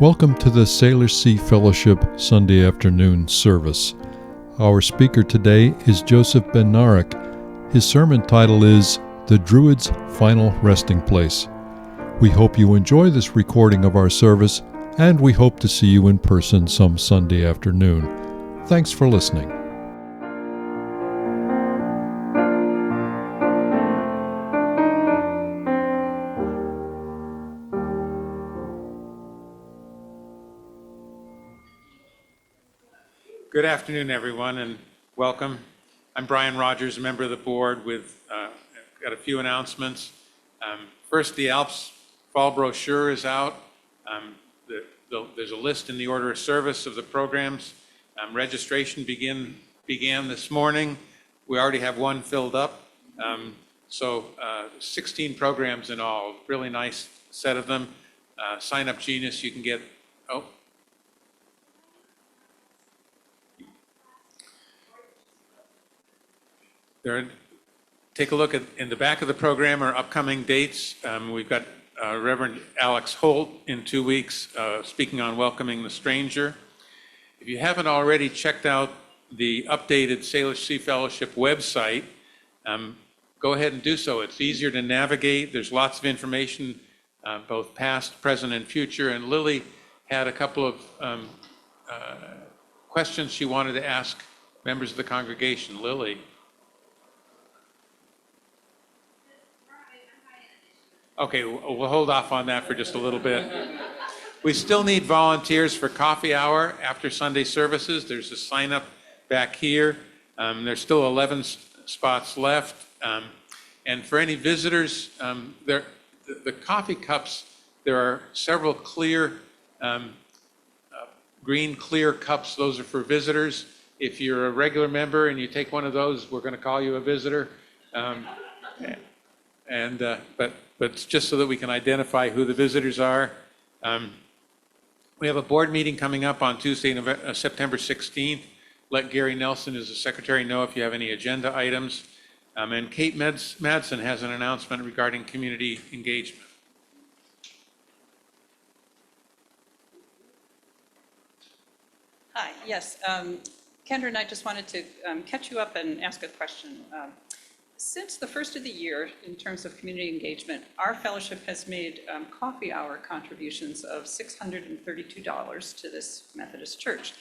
Welcome to the Sailor Sea Fellowship Sunday afternoon service. Our speaker today is Joseph Bednarik. His sermon title is The Druids' Final Resting Place. We hope you enjoy this recording of our service, and we hope to see you in person some Sunday afternoon. Thanks for listening. Good afternoon, everyone, and welcome. I'm Brian Rogers, a member of the board with got a few announcements. First, the Alps Fall brochure is out. There's a list in the order of service of the programs. Registration began this morning. We already have one filled up. 16 programs in all, really nice set of them. Sign up Genius, you can get, take a look in the back of the program are upcoming dates. We've got Reverend Alex Holt in 2 weeks speaking on welcoming the stranger. If you haven't already checked out the updated Sailor Sea Fellowship website, go ahead and do so. It's easier to navigate. There's lots of information, both past, present, and future. And Lily had a couple of questions she wanted to ask members of the congregation. Lily. Okay, we'll hold off on that for just a little bit. We still need volunteers for coffee hour after Sunday services. There's a sign up back here. There's still 11 spots left. And for any visitors, the coffee cups, there are several clear, green clear cups. Those are for visitors. If you're a regular member and you take one of those, we're going to call you a visitor. But it's just so that we can identify who the visitors are. We have a board meeting coming up on Tuesday, September 16th. Let Gary Nelson, as the secretary, know if you have any agenda items. And Kate Madsen has an announcement regarding community engagement. Hi, yes. Kendra and I just wanted to catch you up and ask a question. Since the first of the year, in terms of community engagement, our fellowship has made coffee hour contributions of $632 to this Methodist church.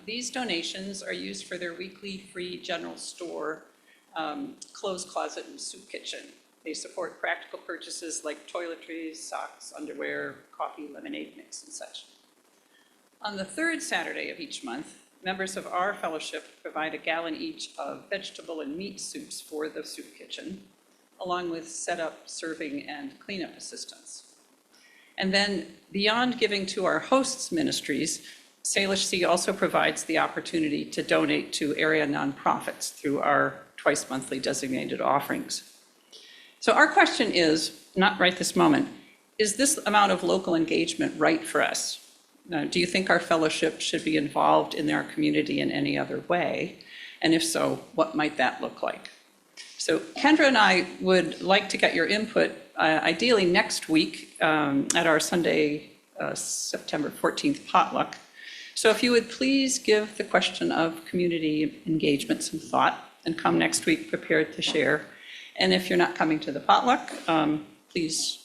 These donations are used for their weekly free general store, clothes closet, and soup kitchen. They support practical purchases like toiletries, socks, underwear, coffee, lemonade mix, and such. On the third Saturday of each month, members of our fellowship provide a gallon each of vegetable and meat soups for the soup kitchen, along with setup, serving, and cleanup assistance. And then beyond giving to our hosts ministries, Sailor Sea also provides the opportunity to donate to area nonprofits through our twice monthly designated offerings. So our question is, not right this moment, is this amount of local engagement right for us? Do you think our fellowship should be involved in our community in any other way? And if so, what might that look like? So Kendra and I would like to get your input, ideally next week at our Sunday, September 14th potluck. So if you would please give the question of community engagement some thought and come next week prepared to share. And if you're not coming to the potluck, please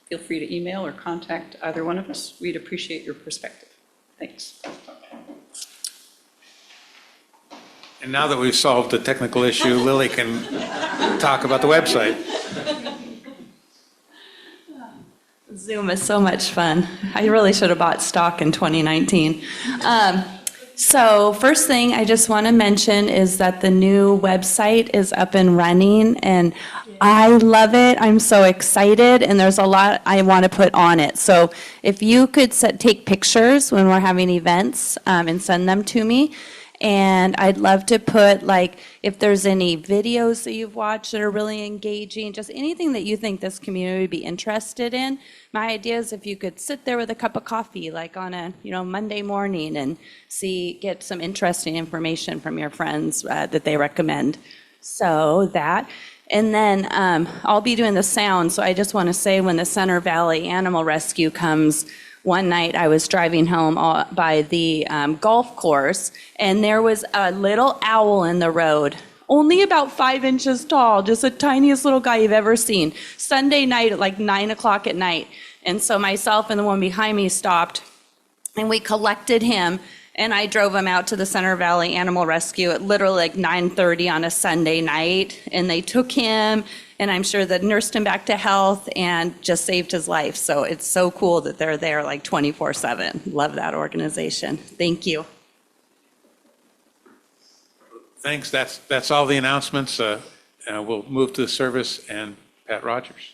feel free to email or contact either one of us. We'd appreciate your perspective. Thanks. And now that we've solved the technical issue, Lily can talk about the website. Zoom is so much fun. I really should have bought stock in 2019. So first thing I just want to mention is that the new website is up and running, and I love it. I'm so excited, and there's a lot I want to put on it. So if you could take pictures when we're having events and send them to me. And I'd love to put, like, if there's any videos that you've watched that are really engaging, just anything that you think this community would be interested in. My idea is if you could sit there with a cup of coffee, like on a Monday morning, and get some interesting information from your friends that they recommend. So that. And then I'll be doing the sound, so I just want to say when the Center Valley Animal Rescue comes, one night I was driving home by the golf course, and there was a little owl in the road, only about 5 inches tall, just the tiniest little guy you've ever seen. Sunday night at like 9 o'clock at night. And so myself and the one behind me stopped, and we collected him, and I drove him out to the Center Valley Animal Rescue at literally like 9:30 on a Sunday night, and they took him, and I'm sure that nursed him back to health and just saved his life. So it's so cool that they're there like 24/7. Love that organization. Thank you. Thanks. That's all the announcements. We'll move to the service and Pat Rogers.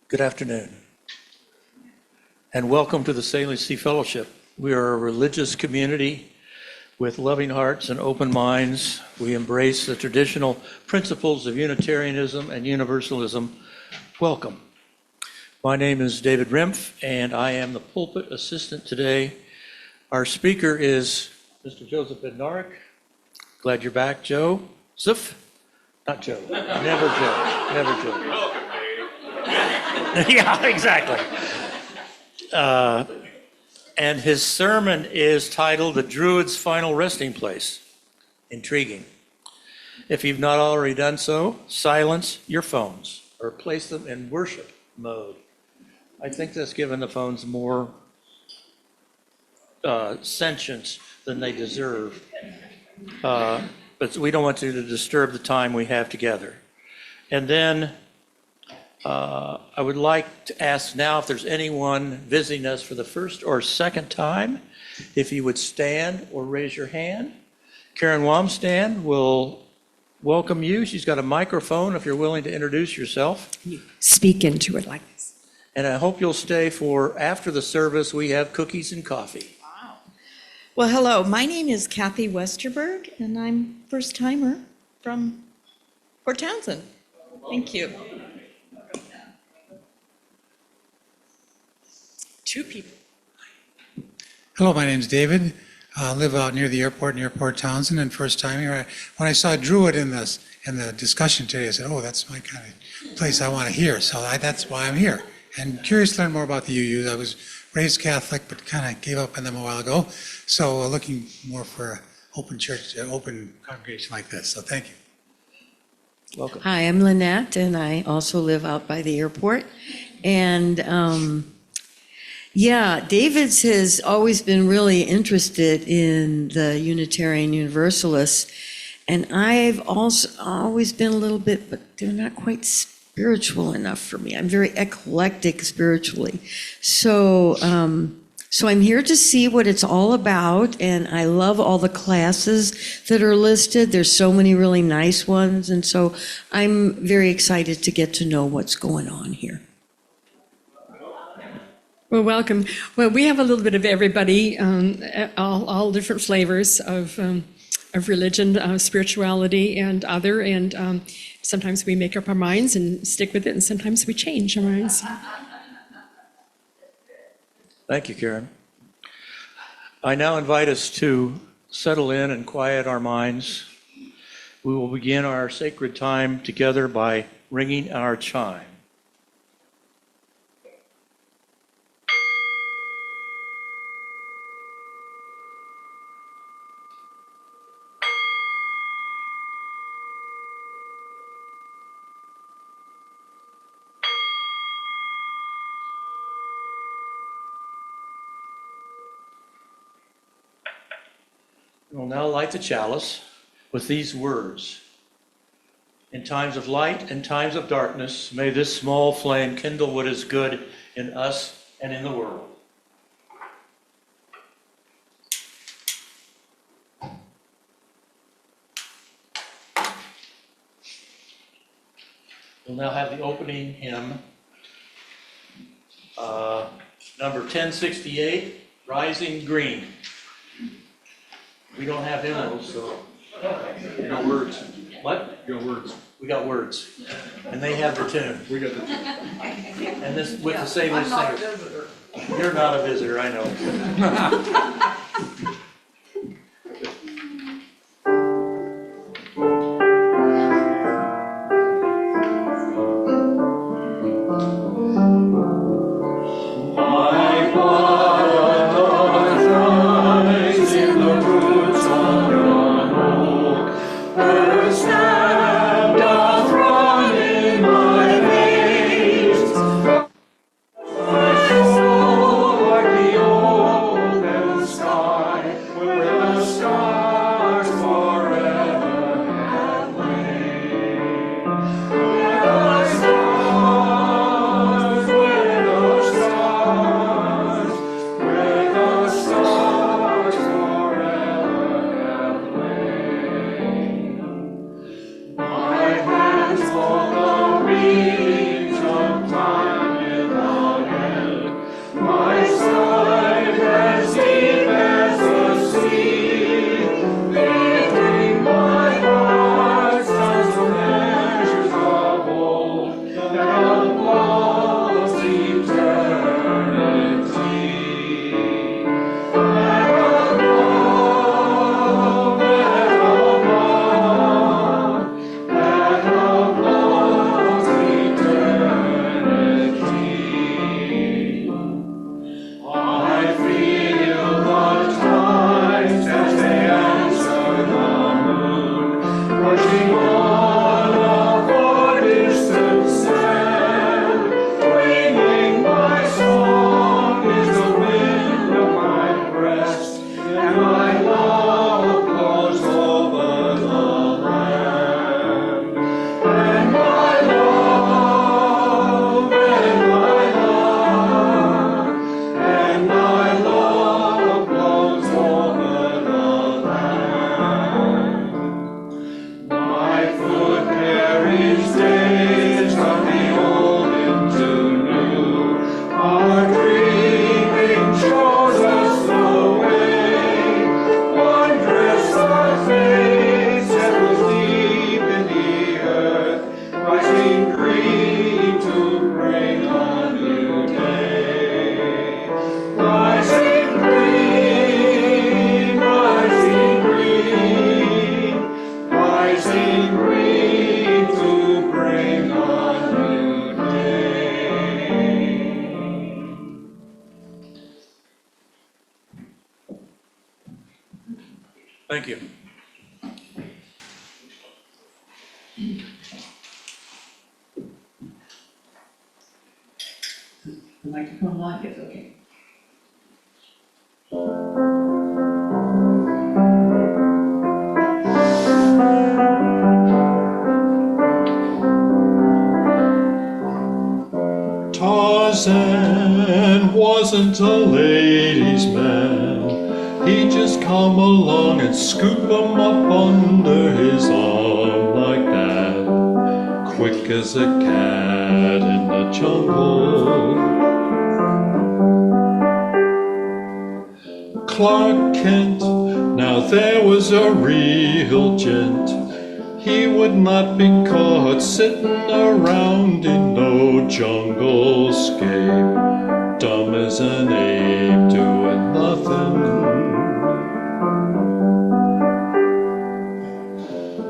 Good afternoon, and welcome to the Salem Sea Fellowship. We are a religious community with loving hearts and open minds. We embrace the traditional principles of Unitarianism and Universalism. Welcome. My name is David Rimpf, and I am the pulpit assistant today. Our speaker is Mr. Joseph Bednarik. Glad you're back, Joe. Ziph? Not Joe. Never Joe. Never Joe. Yeah, exactly. And his sermon is titled The Druid's Final Resting Place. Intriguing. If you've not already done so, silence your phones or place them in worship mode. I think that's given the phones more sentience than they deserve. But we don't want you to disturb the time we have together. And then I would like to ask now if there's anyone visiting us for the first or second time, if you would stand or raise your hand. Karen Wamstand will welcome you. She's got a microphone if you're willing to introduce yourself. Speak into it like this. And I hope you'll stay for after the service. We have cookies and coffee. Wow. Well, hello. My name is Kathy Westerberg, and I'm first timer from Port Townsend. Thank you. Two people. Hello, my name's David. I live out near the airport, near Port Townsend, and first time here. When I saw Druid in the discussion today, I said, "Oh, that's my kind of place I want to hear." So that's why I'm here. And curious to learn more about the UUs. I was raised Catholic, but kind of gave up on them a while ago. So looking more for an open church, open congregation like this. So thank you. Welcome. Hi, I'm Lynette, and I also live out by the airport. And David's has always been really interested in the Unitarian Universalists. And I've also always been a little bit, but they're not quite spiritual enough for me. I'm very eclectic spiritually. So, so I'm here to see what it's all about, and I love all the classes that are listed. There's so many really nice ones, and so I'm very excited to get to know what's going on here. Well, welcome. Well, we have a little bit of everybody, all different flavors of religion, spirituality, and other. And sometimes we make up our minds and stick with it, and sometimes we change our minds. Thank you, Karen. I now invite us to settle in and quiet our minds. We will begin our sacred time together by ringing our chime. We'll now light the chalice with these words. In times of light and times of darkness, may this small flame kindle what is good in us and in the world. We'll now have the opening hymn, number 1068, Rising Green. We don't have hymnals, so. We got words. What? We got words. We got words. And they have the tune. We got the. And this with the same as singers. You're not a visitor, I know. Thank you. The microphone like is okay. wasn't a ladies' man. He'd just come along and scoop 'em up under his arm like that, quick as a cat in the jungle. Clark Kent, now there was a real gent. He would not be caught sitting around in no jungle scape, dumb as an ape doing nothing.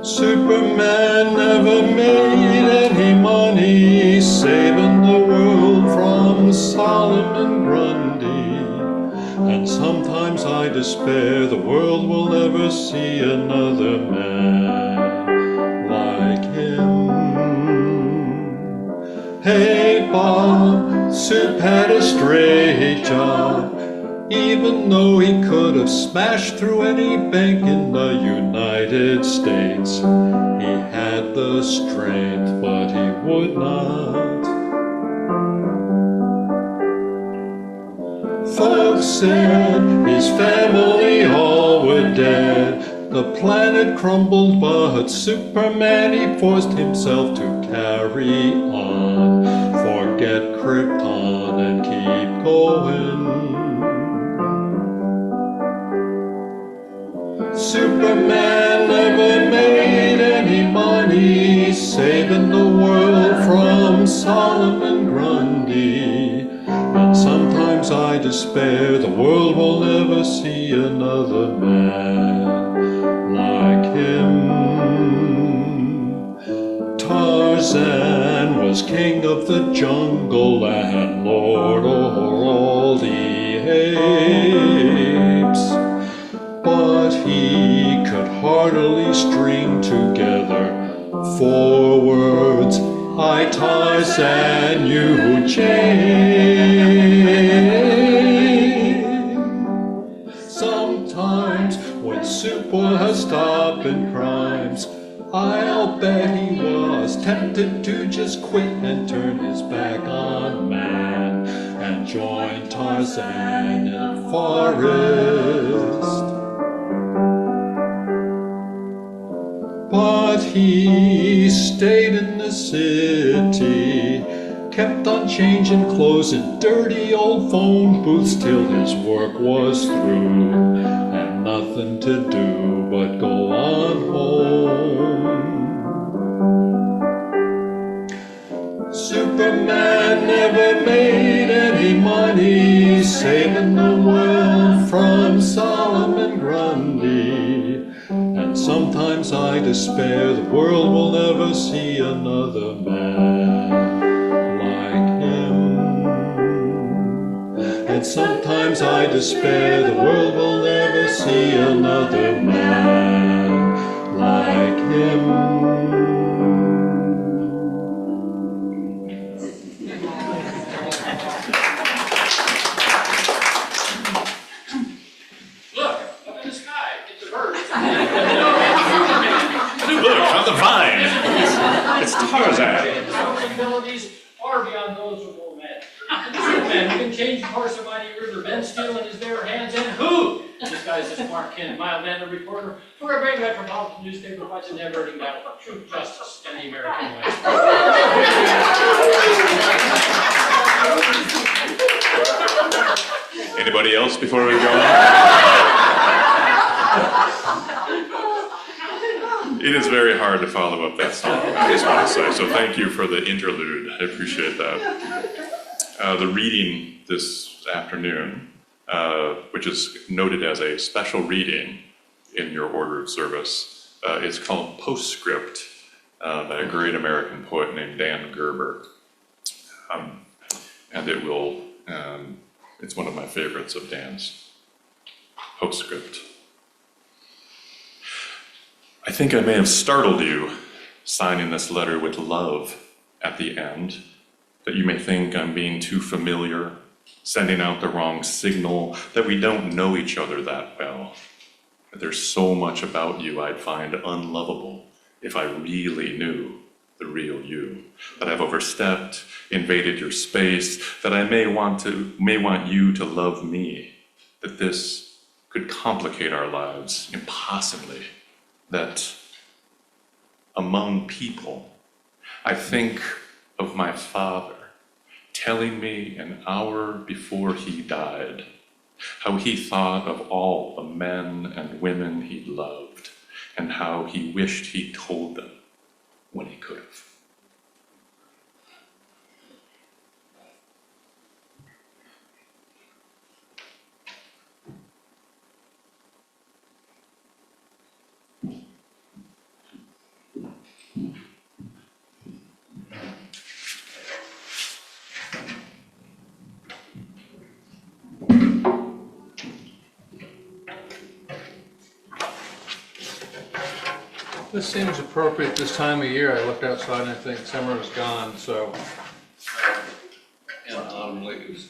Superman never made any money saving the world from Solomon Grundy. And sometimes I despair the world will never see another man like him. Hey Bob, Soup had a straight job, even though he could have smashed through any bank in the United States. He had the strength, but he would not. Folks said his family all were dead. The planet crumbled, but Superman, he forced himself to carry on. Forget Krypton and keep going. Superman never made any money saving the world from Solomon Grundy. And sometimes I despair the world will never see another man like him. Tarzan was king of the jungle and lord over all the apes, but he could hardly string together 4 words, I Tarzan, you Jane. Sometimes when Soup was stopping crimes, I'll bet he was tempted to just quit and turn his back on man and join Tarzan in the forest. But he stayed in the city, kept on changing clothes in dirty old phone booths till his work was through, and nothing to do but go on home. Superman never made any money saving the world from Solomon Grundy. And sometimes I despair the world will never see another man like him. And sometimes I despair the world will never see another man like him. It's Tarzan. His abilities far beyond those of old man. Superman who can change the course of mighty river, bend steel in his bare hands, and who disguised as Clark Kent, mild-mannered reporter for a great metropolitan newspaper fights a never-ending battle for truth, justice, and the American way. Anybody else before we go on? It is very hard to follow up that song, I just want to say. So thank you for the interlude. I appreciate that. The reading this afternoon, which is noted as a special reading in your order of service, is called Postscript by a great American poet named Dan Gerber. And it will, it's one of my favorites of Dan's. Postscript. I think I may have startled you signing this letter with love at the end, that you may think I'm being too familiar, sending out the wrong signal, that we don't know each other that well. That there's so much about you I'd find unlovable if I really knew the real you, that I've overstepped, invaded your space, that I may want you to love me, that this could complicate our lives impossibly, that among people, I think of my father telling me an hour before he died how he thought of all the men and women he loved and how he wished he told them when he could have. This seems appropriate this time of year. I looked outside and I think summer is gone, so. And autumn leaves.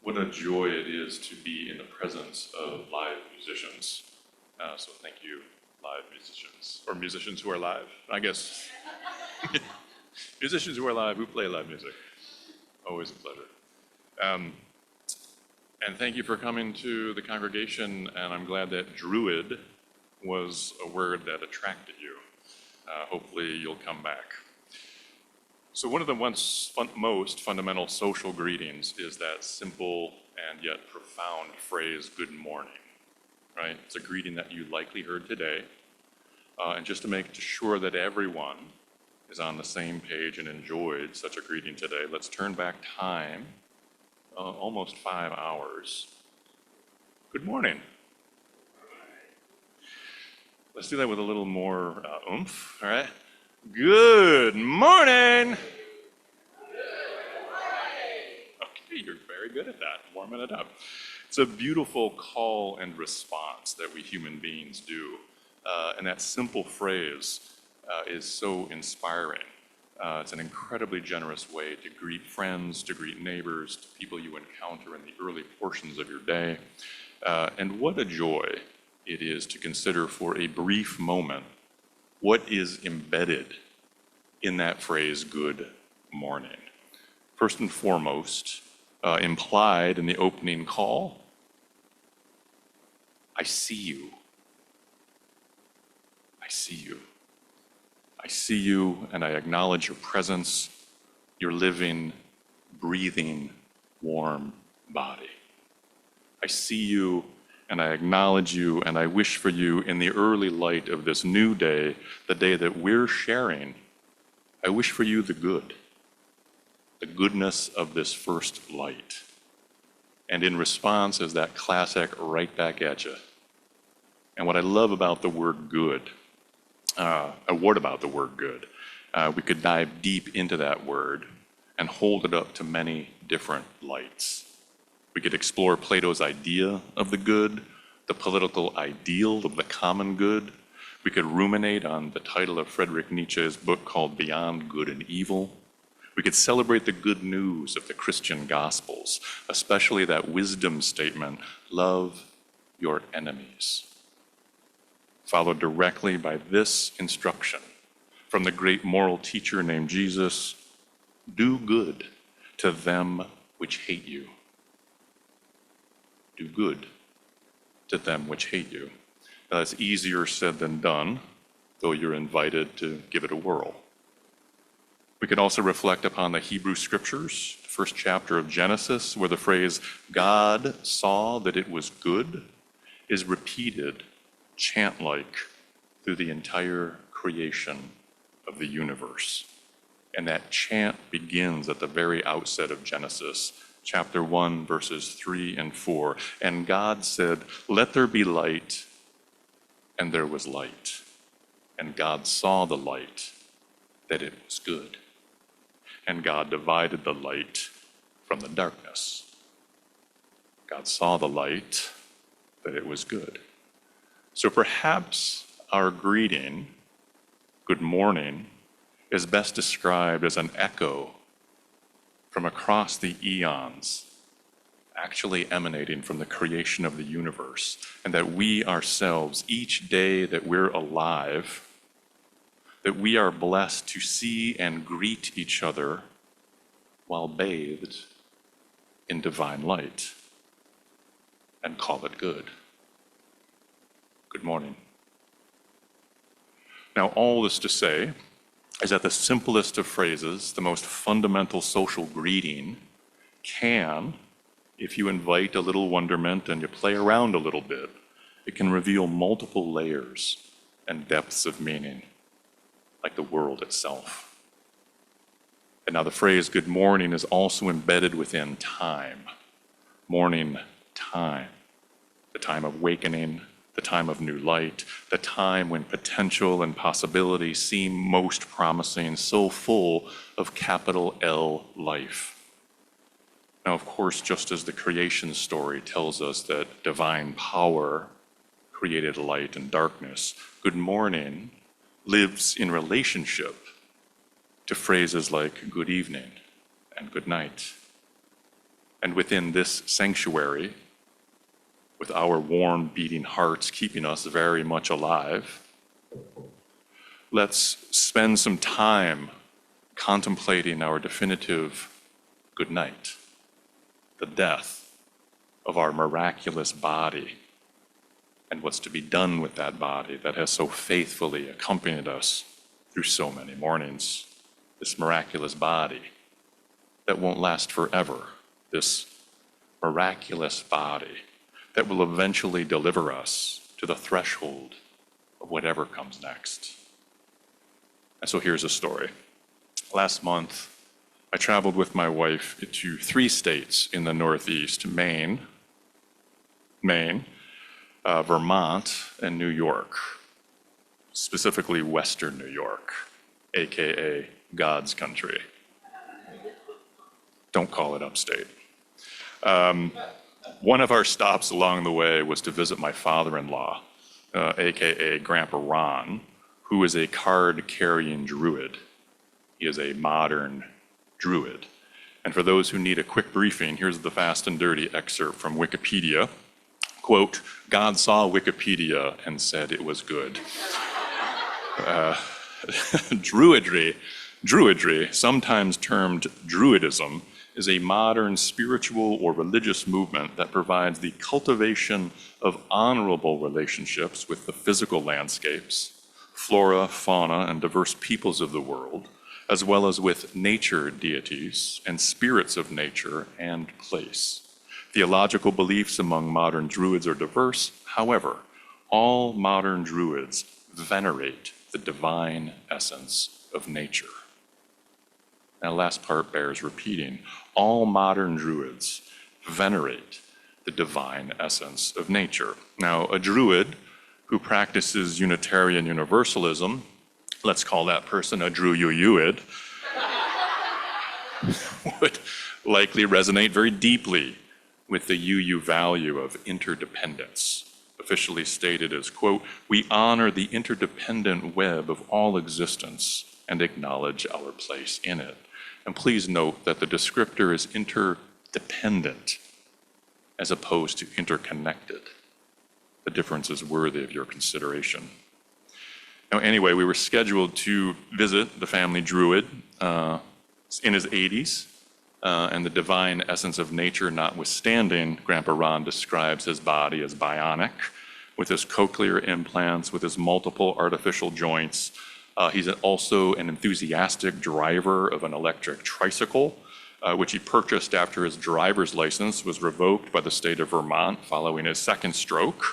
What a joy it is to be in the presence of live musicians. So thank you, live musicians, or musicians who are live, I guess. Musicians who are live, who play live music. Always a pleasure. And thank you for coming to the congregation, and I'm glad that druid was a word that attracted you. Hopefully you'll come back. So one of the most fundamental social greetings is that simple and yet profound phrase, good morning, right? It's a greeting that you likely heard today. And just to make sure that everyone is on the same page and enjoyed such a greeting today, let's turn back time almost 5 hours. Good morning. Let's do that with a little more oomph, all right? Good morning. Okay, you're very good at that, warming it up. It's a beautiful call and response that we human beings do. And that simple phrase is so inspiring. It's an incredibly generous way to greet friends, to greet neighbors, to people you encounter in the early portions of your day. And what a joy it is to consider for a brief moment what is embedded in that phrase, good morning. First and foremost, implied in the opening call, I see you. I see you. I see you and I acknowledge your presence, your living, breathing, warm body. I see you and I acknowledge you and I wish for you in the early light of this new day, the day that we're sharing. I wish for you the good, the goodness of this first light. And in response is that classic right back at you. And what I love about the word good, a word about the word good, we could dive deep into that word and hold it up to many different lights. We could explore Plato's idea of the good, the political ideal of the common good. We could ruminate on the title of Friedrich Nietzsche's book called Beyond Good and Evil. We could celebrate the good news of the Christian Gospels, especially that wisdom statement, love your enemies, followed directly by this instruction from the great moral teacher named Jesus, do good to them which hate you. Do good to them which hate you. Now, that's easier said than done, though you're invited to give it a whirl. We could also reflect upon the Hebrew Scriptures, the first chapter of Genesis, where the phrase, God saw that it was good, is repeated chant-like through the entire creation of the universe. And that chant begins at the very outset of Genesis, chapter 1, verses 3 and 4. And God said, let there be light, and there was light. And God saw the light, that it was good. And God divided the light from the darkness. God saw the light, that it was good. So perhaps our greeting, good morning, is best described as an echo from across the eons, actually emanating from the creation of the universe, and that we ourselves, each day that we're alive, that we are blessed to see and greet each other while bathed in divine light, and call it good. Good morning. Now, all this to say is that the simplest of phrases, the most fundamental social greeting, can, if you invite a little wonderment and you play around a little bit, it can reveal multiple layers and depths of meaning, like the world itself. And now the phrase good morning is also embedded within time. Morning time, the time of wakening, the time of new light, the time when potential and possibility seem most promising, so full of capital L life. Now, of course, just as the creation story tells us that divine power created light and darkness, good morning lives in relationship to phrases like good evening and good night. And within this sanctuary, with our warm beating hearts keeping us very much alive, let's spend some time contemplating our definitive good night, the death of our miraculous body, and what's to be done with that body that has so faithfully accompanied us through so many mornings. this miraculous body that won't last forever, this miraculous body that will eventually deliver us to the threshold of whatever comes next. And so here's a story. Last month, I traveled with my wife to 3 states in the Northeast, Maine, Vermont, and New York, specifically Western New York, AKA God's country. Don't call it upstate. One of our stops along the way was to visit my father-in-law, AKA Grandpa Ron, who is a card-carrying druid. He is a modern druid. And for those who need a quick briefing, here's the fast and dirty excerpt from Wikipedia. Quote, God saw Wikipedia and said it was good. Druidry, sometimes termed druidism, is a modern spiritual or religious movement that provides the cultivation of honorable relationships with the physical landscapes, flora, fauna, and diverse peoples of the world, as well as with nature deities and spirits of nature and place. Theological beliefs among modern druids are diverse. However, all modern druids venerate the divine essence of nature. That last part bears repeating. All modern druids venerate the divine essence of nature. Now, a druid who practices Unitarian Universalism, let's call that person a Druid, would likely resonate very deeply with the UU value of interdependence, officially stated as, quote, we honor the interdependent web of all existence and acknowledge our place in it. And please note that the descriptor is interdependent as opposed to interconnected. The difference is worthy of your consideration. Now, anyway, we were scheduled to visit the family druid in his 80s, and the divine essence of nature notwithstanding, Grandpa Ron describes his body as bionic, with his cochlear implants, with his multiple artificial joints. He's also an enthusiastic driver of an electric tricycle, which he purchased after his driver's license was revoked by the state of Vermont following his second stroke.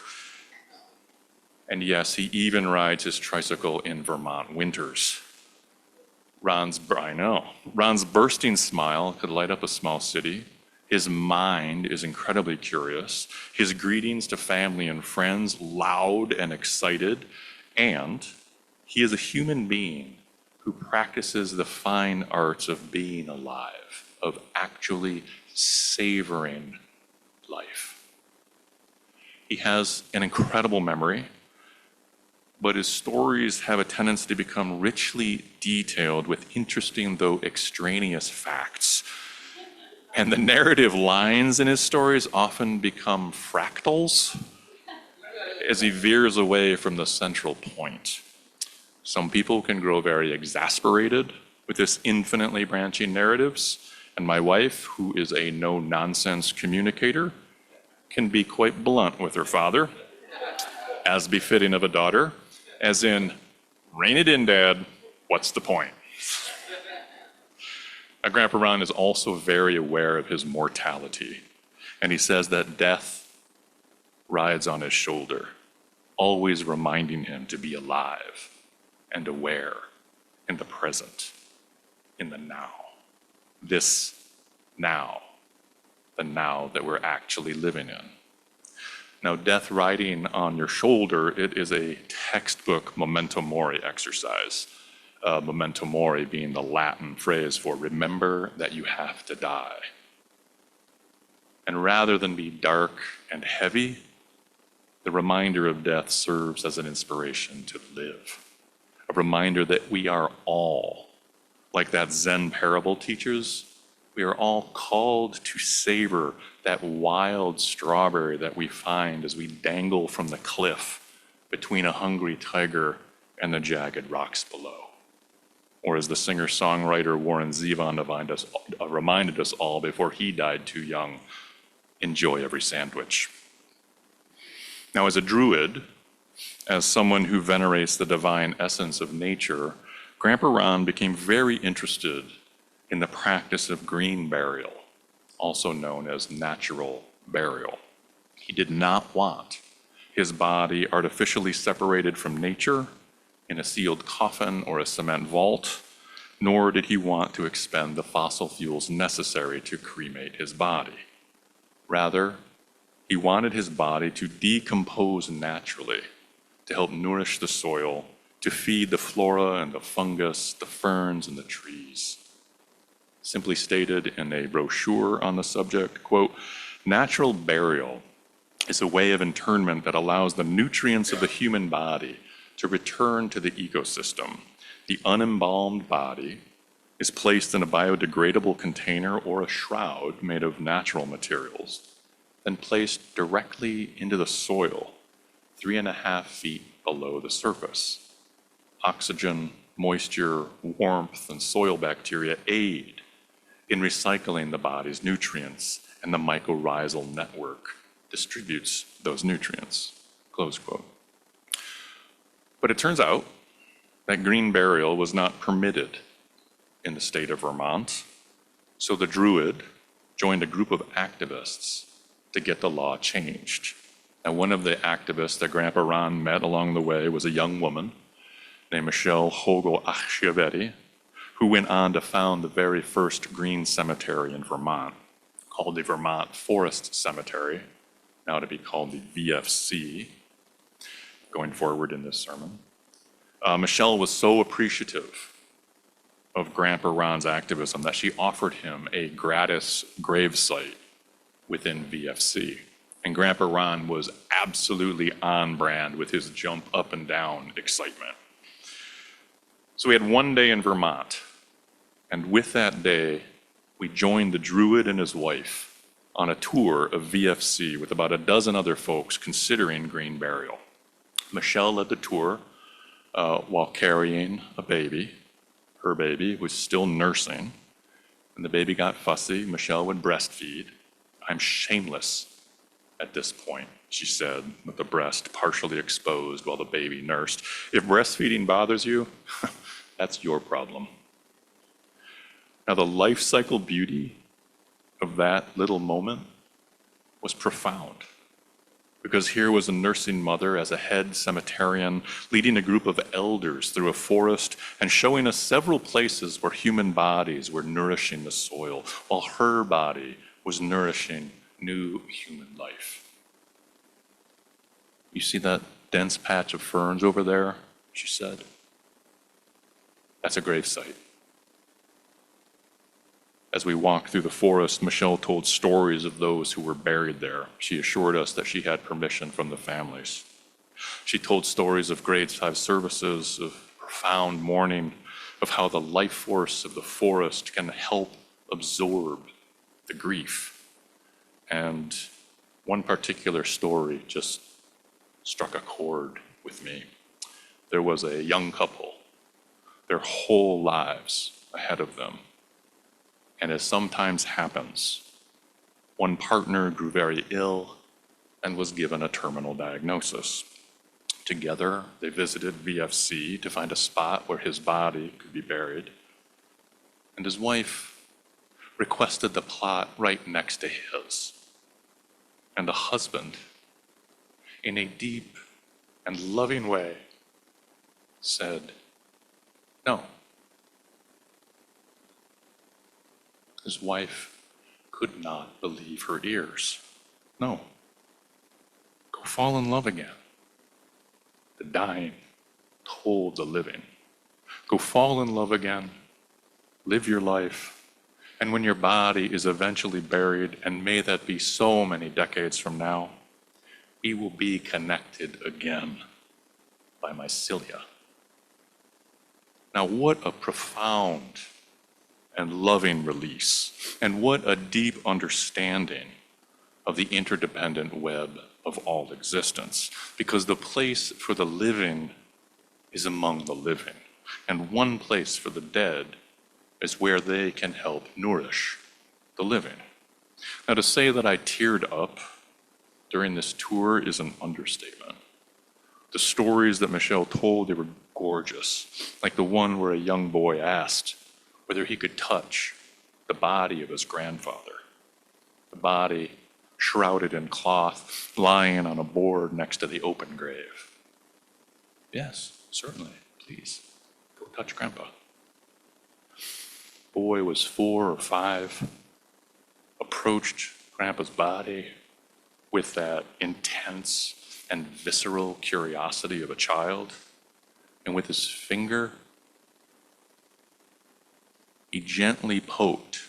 And yes, he even rides his tricycle in Vermont winters. Ron's bursting smile could light up a small city. His mind is incredibly curious. His greetings to family and friends, loud and excited. And he is a human being who practices the fine arts of being alive, of actually savoring life. He has an incredible memory, but his stories have a tendency to become richly detailed with interesting, though extraneous facts. And the narrative lines in his stories often become fractals as he veers away from the central point. Some people can grow very exasperated with this infinitely branching narratives, and my wife, who is a no-nonsense communicator, can be quite blunt with her father, as befitting of a daughter, as in, rein it in, Dad, what's the point? Now, Grandpa Ron is also very aware of his mortality, and he says that death rides on his shoulder, always reminding him to be alive and aware in the present, in the now. This now, the now that we're actually living in. Now, death riding on your shoulder, it is a textbook memento mori exercise. Memento mori being the Latin phrase for remember that you have to die. And rather than be dark and heavy, the reminder of death serves as an inspiration to live. A reminder that we are all, like that Zen parable teaches, we are all called to savor that wild strawberry that we find as we dangle from the cliff between a hungry tiger and the jagged rocks below. Or as the singer-songwriter Warren Zevon reminded us all before he died too young, enjoy every sandwich. Now, as a druid, as someone who venerates the divine essence of nature, Grandpa Ron became very interested in the practice of green burial, also known as natural burial. He did not want his body artificially separated from nature in a sealed coffin or a cement vault, nor did he want to expend the fossil fuels necessary to cremate his body. Rather, he wanted his body to decompose naturally to help nourish the soil, to feed the flora and the fungus, the ferns and the trees. Simply stated in a brochure on the subject, quote, "Natural burial is a way of internment that allows the nutrients of the human body to return to the ecosystem. The unembalmed body is placed in a biodegradable container or a shroud made of natural materials, then placed directly into the soil 3.5 feet below the surface. Oxygen, moisture, warmth, and soil bacteria aid in recycling the body's nutrients, and the mycorrhizal network distributes those nutrients," close quote. But it turns out that green burial was not permitted in the state of Vermont, so the Druid joined a group of activists to get the law changed. Now, one of the activists that Grandpa Ron met along the way was a young woman named Michelle Hogle-Achievetti, who went on to found the very first green cemetery in Vermont, called the Vermont Forest Cemetery, now to be called the VFC, going forward in this sermon. Michelle was so appreciative of Grandpa Ron's activism that she offered him a gratis gravesite within VFC. And Grandpa Ron was absolutely on brand with his jump up and down excitement. So we had one day in Vermont, and with that day, we joined the Druid and his wife on a tour of VFC with about a dozen other folks considering green burial. Michelle led the tour while carrying a baby. Her baby was still nursing. When the baby got fussy, Michelle would breastfeed. "I'm shameless at this point," she said, with the breast partially exposed while the baby nursed. "If breastfeeding bothers you, that's your problem." Now, the life cycle beauty of that little moment was profound, because here was a nursing mother as a head cemeterian leading a group of elders through a forest and showing us several places where human bodies were nourishing the soil, while her body was nourishing new human life. "You see that dense patch of ferns over there?" she said. "That's a gravesite." As we walked through the forest, Michelle told stories of those who were buried there. She assured us that she had permission from the families. She told stories of graveside services, of profound mourning, of how the life force of the forest can help absorb the grief. And one particular story just struck a chord with me. There was a young couple, their whole lives ahead of them. And as sometimes happens, one partner grew very ill and was given a terminal diagnosis. Together, they visited VFC to find a spot where his body could be buried. And his wife requested the plot right next to his. And the husband, in a deep and loving way, said, "No." His wife could not believe her ears. "No. Go fall in love again." The dying told the living, "Go fall in love again, live your life, and when your body is eventually buried, and may that be so many decades from now, we will be connected again by mycelia." Now, what a profound and loving release, and what a deep understanding of the interdependent web of all existence, because the place for the living is among the living, and one place for the dead is where they can help nourish the living. Now, to say that I teared up during this tour is an understatement. The stories that Michelle told, they were gorgeous, like the one where a young boy asked whether he could touch the body of his grandfather, the body shrouded in cloth, lying on a board next to the open grave. Yes, certainly, please, go touch Grandpa. Boy was 4 or 5, approached Grandpa's body with that intense and visceral curiosity of a child, and with his finger, he gently poked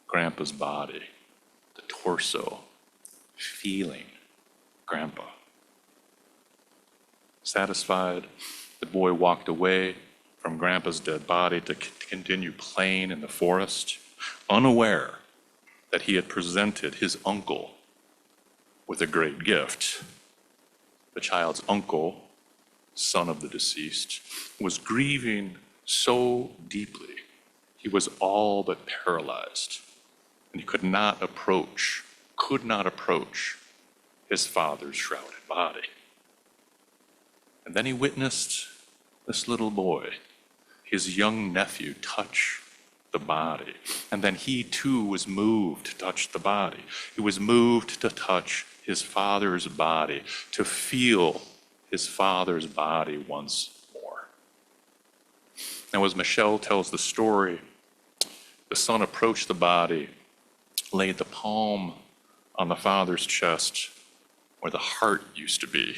Grandpa's body, the torso, feeling Grandpa. Satisfied, the boy walked away from Grandpa's dead body to continue playing in the forest, unaware that he had presented his uncle with a great gift. The child's uncle, son of the deceased, was grieving so deeply he was all but paralyzed, and he could not approach his father's shrouded body. And then he witnessed this little boy, his young nephew, touch the body. And then he too was moved to touch the body. He was moved to touch his father's body, to feel his father's body once more. Now, as Michelle tells the story, the son approached the body, laid the palm on the father's chest where the heart used to be.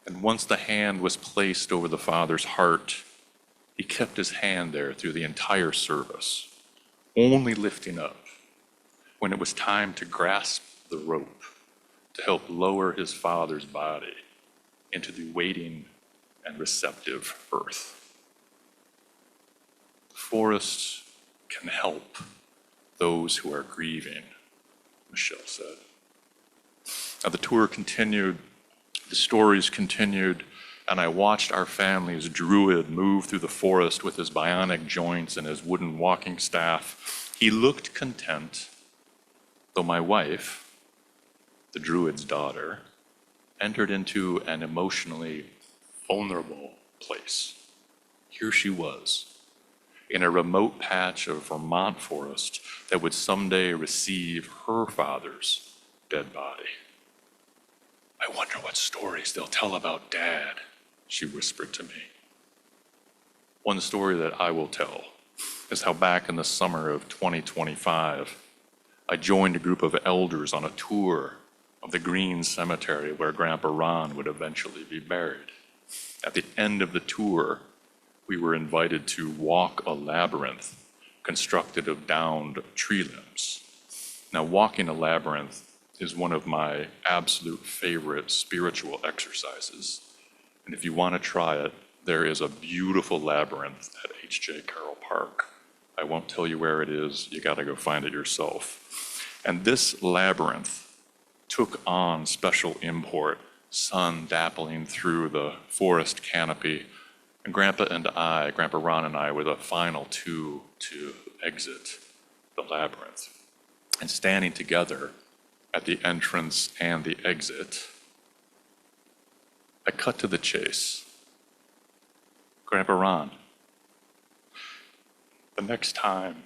And once the hand was placed over the father's heart, he kept his hand there through the entire service, only lifting up when it was time to grasp the rope to help lower his father's body into the waiting and receptive earth. The forest can help those who are grieving, Michelle said. Now, the tour continued. The stories continued, and I watched our family's druid move through the forest with his bionic joints and his wooden walking staff. He looked content, though my wife, the druid's daughter, entered into an emotionally vulnerable place. Here she was, in a remote patch of Vermont forest that would someday receive her father's dead body. I wonder what stories they'll tell about Dad, she whispered to me. One story that I will tell is how back in the summer of 2025, I joined a group of elders on a tour of the green cemetery where Grandpa Ron would eventually be buried. At the end of the tour, we were invited to walk a labyrinth constructed of downed tree limbs. Now, walking a labyrinth is one of my absolute favorite spiritual exercises. And if you want to try it, there is a beautiful labyrinth at H.J. Carroll Park. I won't tell you where it is, you got to go find it yourself. And this labyrinth took on special import, sun dappling through the forest canopy. And Grandpa Ron and I were the final two to exit the labyrinth. And standing together at the entrance and the exit, I cut to the chase. Grandpa Ron, the next time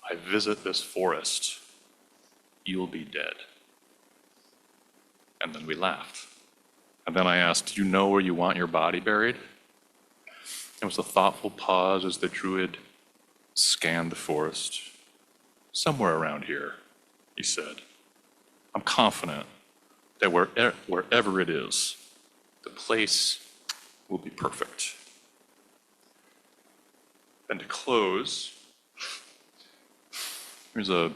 I visit this forest, you'll be dead. And then we laughed. And then I asked, do you know where you want your body buried? There was a thoughtful pause as the druid scanned the forest. Somewhere around here, he said. I'm confident that wherever it is, the place will be perfect. And to close, here's a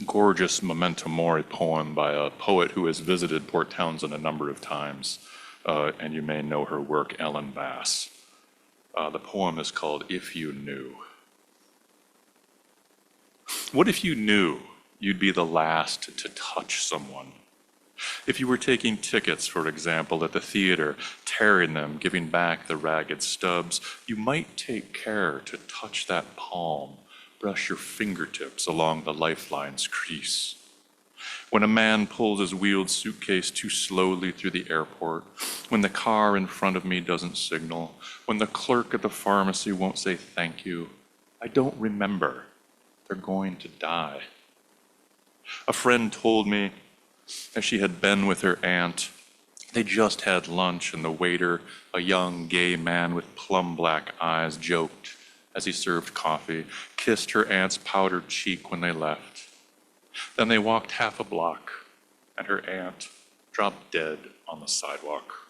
gorgeous memento mori poem by a poet who has visited Port Townsend a number of times, and you may know her work, Ellen Bass. The poem is called If You Knew. What if you knew you'd be the last to touch someone? If you were taking tickets, for example, at the theater, tearing them, giving back the ragged stubs, you might take care to touch that palm, brush your fingertips along the lifeline's crease. when a man pulls his wheeled suitcase too slowly through the airport, when the car in front of me doesn't signal, when the clerk at the pharmacy won't say thank you, I don't remember. They're going to die. A friend told me, as she had been with her aunt, they just had lunch, and the waiter, a young gay man with plum black eyes, joked as he served coffee, kissed her aunt's powdered cheek when they left. Then they walked half a block, and her aunt dropped dead on the sidewalk.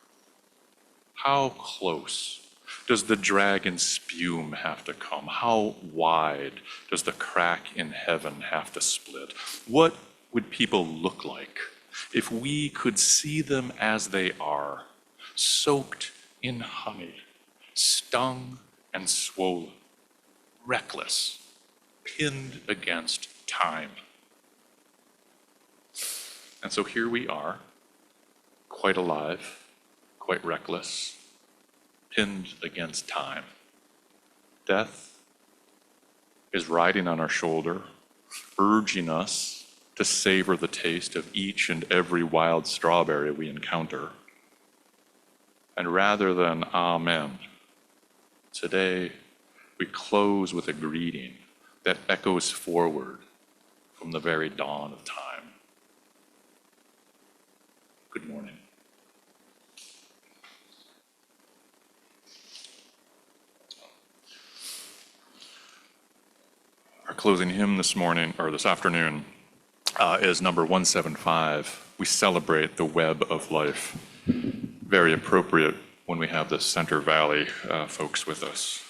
How close does the dragon spume have to come? How wide does the crack in heaven have to split? What would people look like if we could see them as they are, soaked in honey, stung and swollen, reckless, pinned against time? And so here we are, quite alive, quite reckless, pinned against time. Death is riding on our shoulder, urging us to savor the taste of each and every wild strawberry we encounter. And rather than amen, today we close with a greeting that echoes forward from the very dawn of time. Good morning. Our closing hymn this morning, or this afternoon, is number 175. We celebrate the web of life. Very appropriate when we have the Center Valley folks with us.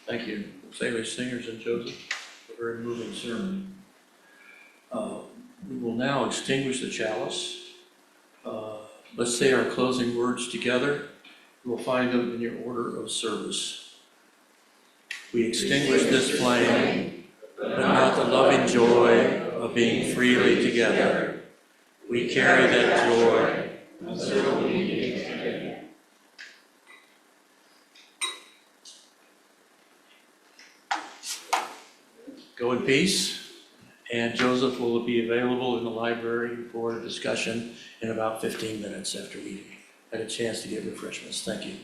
Thank you, Salish Singers and Joseph, for a very moving sermon. We will now extinguish the chalice. Let's say our closing words together. You will find them in your order of service. We extinguish this flame, but not the loving joy of being freely together. We carry that joy until we meet again. Go in peace, and Joseph will be available in the library for a discussion in about 15 minutes after we had a chance to get refreshments. Thank you.